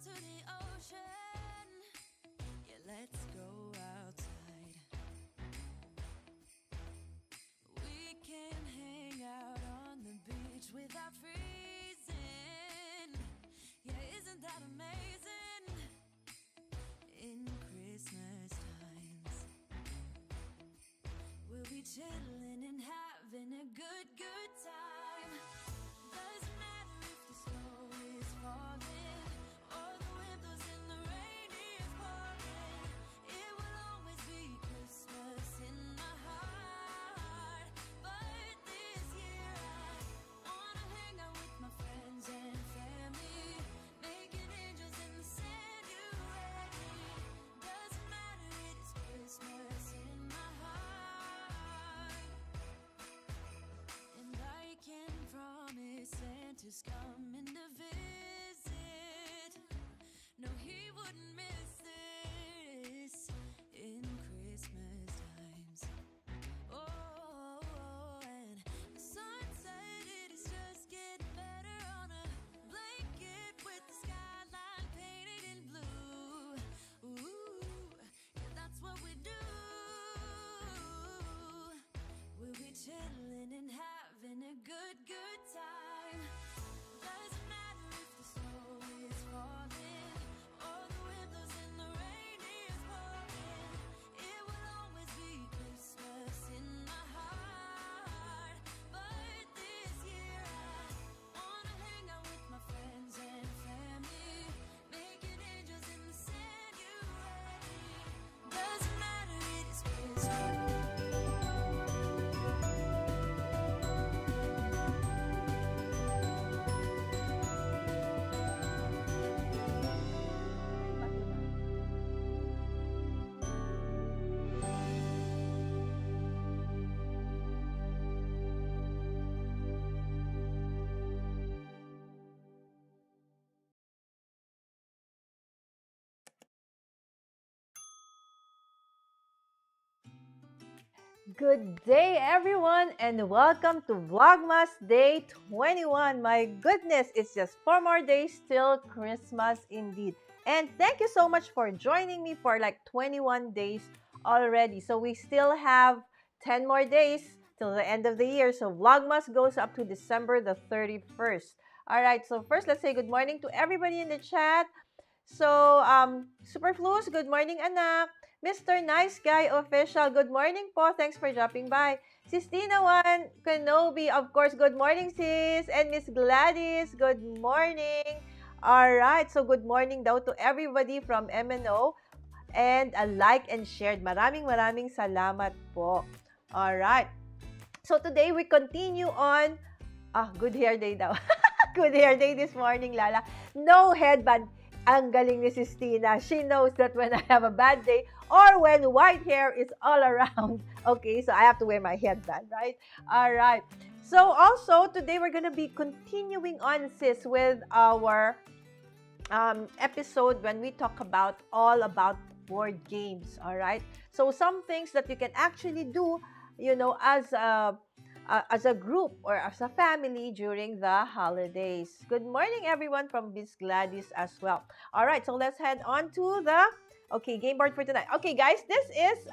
to the ocean. Yeah, let's go outside. We can hang out on the beach without freezing. Yeah, isn't that amazing? In Christmas times, we'll be chilling and having a good time. Doesn't matter if the snow is falling or the wind blows and the rain is pouring. It will always be Christmas in my heart. But this year I wanna hang out with my friends and family, making angels in the sanctuary. Doesn't matter, it is Christmas in my heart. And I can promise Santa's coming to visit. No, he wouldn't miss this in Christmas times. Oh, and the sunset, it is just getting better on a blanket with the skyline painted in blue. Ooh, yeah, that's what we do. We'll be chilling and having a good time. Doesn't matter if the snow is falling or the wind blows and the rain is pouring. It will always be Christmas in my heart. But this year I wanna hang out with my friends and family, making angels in the sanctuary. Doesn't matter, it is Christmas. Good day, everyone, and welcome to Vlogmas Day 21. My goodness, it's just 4 more days till Christmas indeed. And thank you so much for joining me for like 21 days already. So we still have 10 more days till the end of the year. So Vlogmas goes up to December the 31st. All right, so first let's say good morning to everybody in the chat. So, Superfluous, good morning, anak. Mr. Nice Guy Official, good morning po. Thanks for dropping by. Sis Tina One, Kenobi, of course, good morning, sis. And Miss Gladys, good morning. All right, so good morning daw to everybody from MNO. And a like and shared. Maraming salamat po. All right. So today we continue on, good hair day daw. Good hair day this morning, Lala. No headband. Ang galing ni Sis Tina. She knows that when I have a bad day or when white hair is all around, okay, so I have to wear my headband, right? All right. So also, today we're going to be continuing on, sis, with our episode when we talk about all about board games, all right? So some things that you can actually do, as a group or as a family during the holidays. Good morning, everyone, from Miss Gladys as well. All right, so let's head on to the game board for tonight. Okay, guys, this is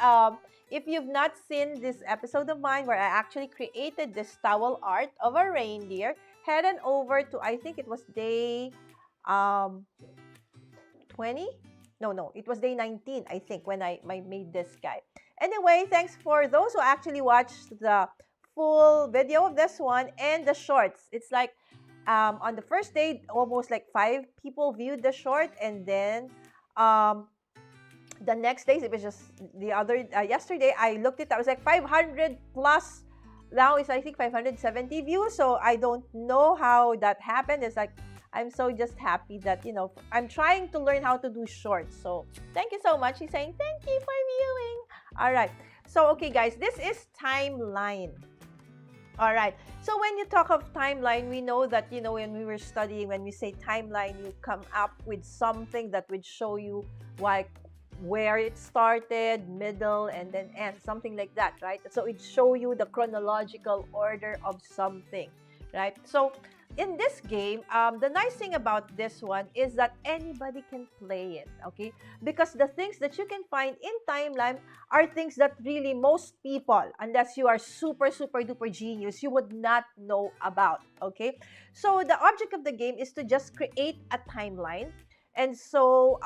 if you've not seen this episode of mine where I actually created this towel art of a reindeer, head on over to, I think it was day 20. No, it was day 19, I think, when I made this guy. Anyway, thanks for those who actually watched the full video of this one and the shorts. It's like on the first day, almost like 5 people viewed the short, and then the next days, it was just the other yesterday I looked it. I was like 500 plus. Now it's, I think, 570 views. So I don't know how that happened. It's like I'm so just happy that I'm trying to learn how to do shorts. So thank you so much. He's saying thank you for viewing. All right. So okay, guys, this is timeline. All right. So when you talk of timeline, we know that, when we were studying, when we say timeline, you come up with something that would show you like where it started, middle, and then end, something like that, right? So it show you the chronological order of something, right? So in this game, the nice thing about this one is that anybody can play it, okay? Because the things that you can find in timeline are things that really most people, unless you are super, super duper genius, you would not know about, okay? So the object of the game is to just create a timeline. And so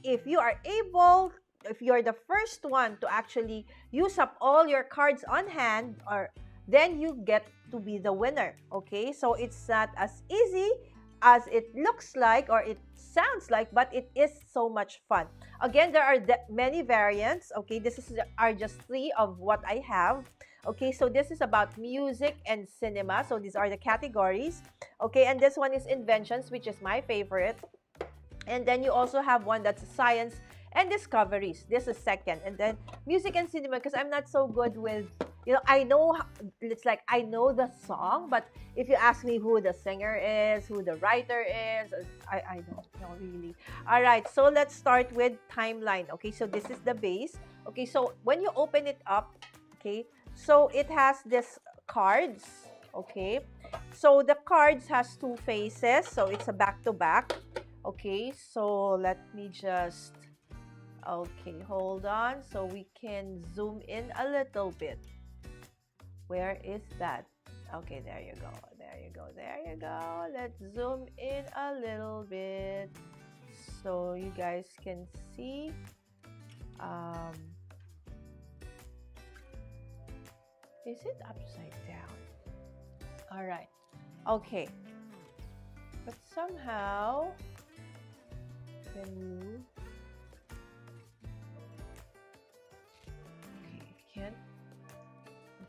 if you are able, if you're the first one to actually use up all your cards on hand, or then you get to be the winner, okay? So it's not as easy as it looks like or it sounds like, but it is so much fun. Again, there are many variants, okay? Are just 3 of what I have. Okay, so this is about music and cinema. So these are the categories. Okay, and this one is inventions, which is my favorite. And then you also have one that's science and discoveries. This is second. And then music and cinema, because I'm not so good with, I know, it's like I know the song, but if you ask me who the singer is, who the writer is, I don't know really. All right, so let's start with timeline. Okay, so this is the base. Okay, so when you open it up, okay, so it has this cards. Okay, so the cards has 2 faces, so it's a back-to-back. Okay, so let me just, okay, hold on, so we can zoom in a little bit. Where is that? Okay, there you go, there you go, there you go. Let's zoom in a little bit so you guys can see. Is it upside down? All right, okay, but somehow, can you? Okay, can't.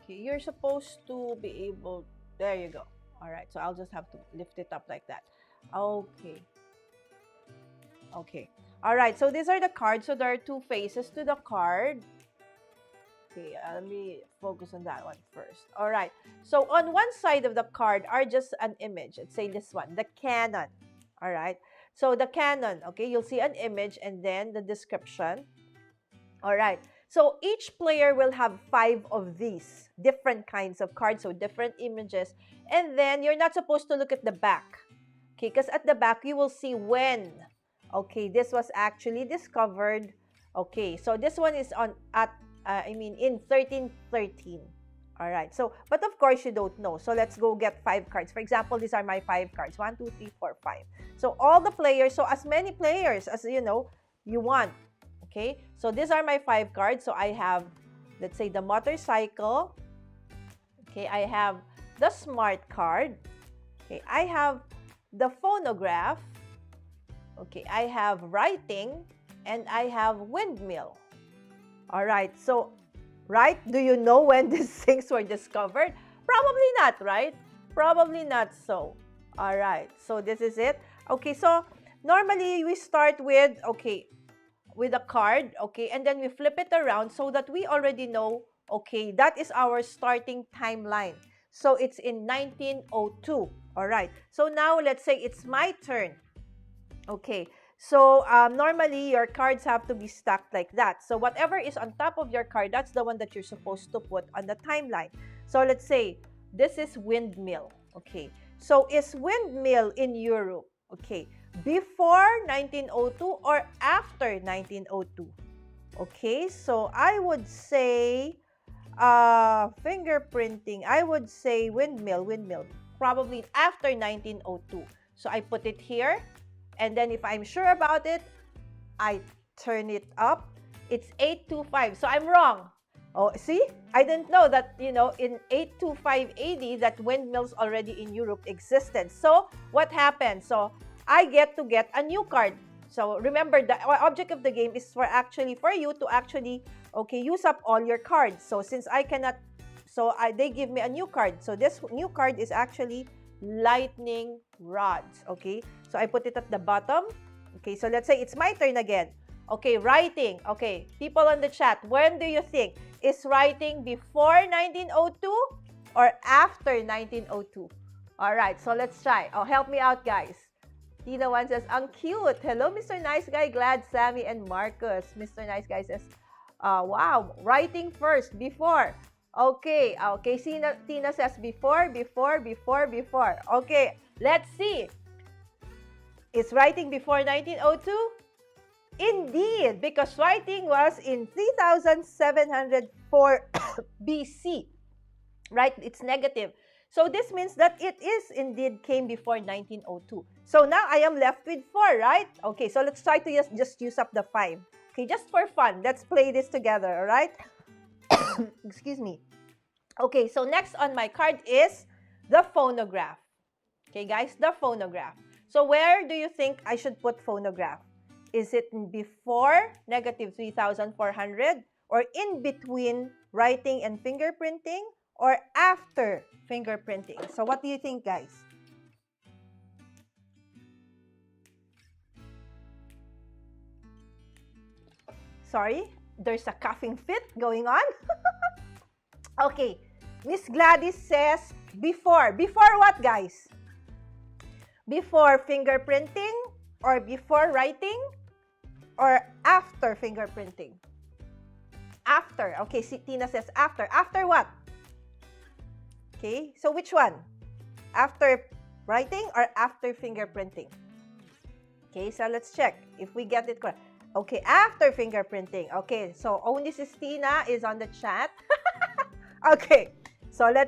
Okay, you're supposed to be able. There you go. All right, so I'll just have to lift it up like that. Okay. Okay. All right, so these are the cards. So there are 2 faces to the card. Okay, let me focus on that one first. All right, so on one side of the card are just an image. Let's say this one, the cannon. All right, so the cannon, okay, you'll see an image and then the description. All right, so each player will have 5 of these different kinds of cards, so different images. And then you're not supposed to look at the back, okay, because at the back you will see when, okay, this was actually discovered. Okay, so this one is in 1313. All right, so, but of course you don't know. So let's go get 5 cards. For example, these are my 5 cards. 1, 2, 3, 4, 5. So all the players, so as many players as you want. Okay, so these are my 5 cards. So I have, let's say, the motorcycle. Okay, I have the smart card. Okay, I have the phonograph. Okay, I have writing, and I have windmill. All right, so, right? Do you know when these things were discovered? Probably not, right? Probably not so. All right, so this is it. Okay, so normally we start with, okay, with a card, okay, and then we flip it around so that we already know, okay, that is our starting timeline. So it's in 1902. All right, so now let's say it's my turn. Okay, so normally your cards have to be stacked like that. So whatever is on top of your card, that's the one that you're supposed to put on the timeline. So let's say this is windmill. Okay, so is windmill in Europe? Okay, before 1902 or after 1902? Okay, so I would say fingerprinting. I would say windmill, probably after 1902. So I put it here. And then if I'm sure about it, I turn it up. It's 825. So I'm wrong. Oh, see? I didn't know that, in 825 AD, that windmills already in Europe existed. So what happened? So I get to get a new card. So remember, the object of the game is for you to actually, okay, use up all your cards. So since I cannot, they give me a new card. So this new card is actually lightning rods. Okay, so I put it at the bottom. Okay, so let's say it's my turn again. Okay, writing. Okay, people on the chat, when do you think? Is writing before 1902 or after 1902? All right, so let's try. Oh, help me out, guys. Tina One says, ang cute. Hello, Mr. Nice Guy, Glad, Sammy, and Marcus. Mr. Nice Guy says, wow, writing first, before. Okay, okay. Tina says before. Okay, Let's see. Is writing before 1902? Indeed, because writing was in 3704 BC. Right? It's negative. So this means that it is indeed came before 1902. So now I am left with 4, right? Okay, so let's try to just use up the 5. Okay, just for fun, let's play this together, all right? Excuse me. Okay, so next on my card is the phonograph. Okay, guys, the phonograph. So where do you think I should put phonograph? Is it before negative 3,400 or in between writing and fingerprinting or after fingerprinting? So what do you think, guys? Sorry, there's a coughing fit going on. Okay, Miss Gladys says before. Before what, guys? Before fingerprinting or before writing or after fingerprinting? After. Okay, Tina says after. After what? Okay, so which one? After writing or after fingerprinting? Okay, so let's check if we get it correct. Okay, after fingerprinting. Okay, so only Tina is on the chat. Okay, so let's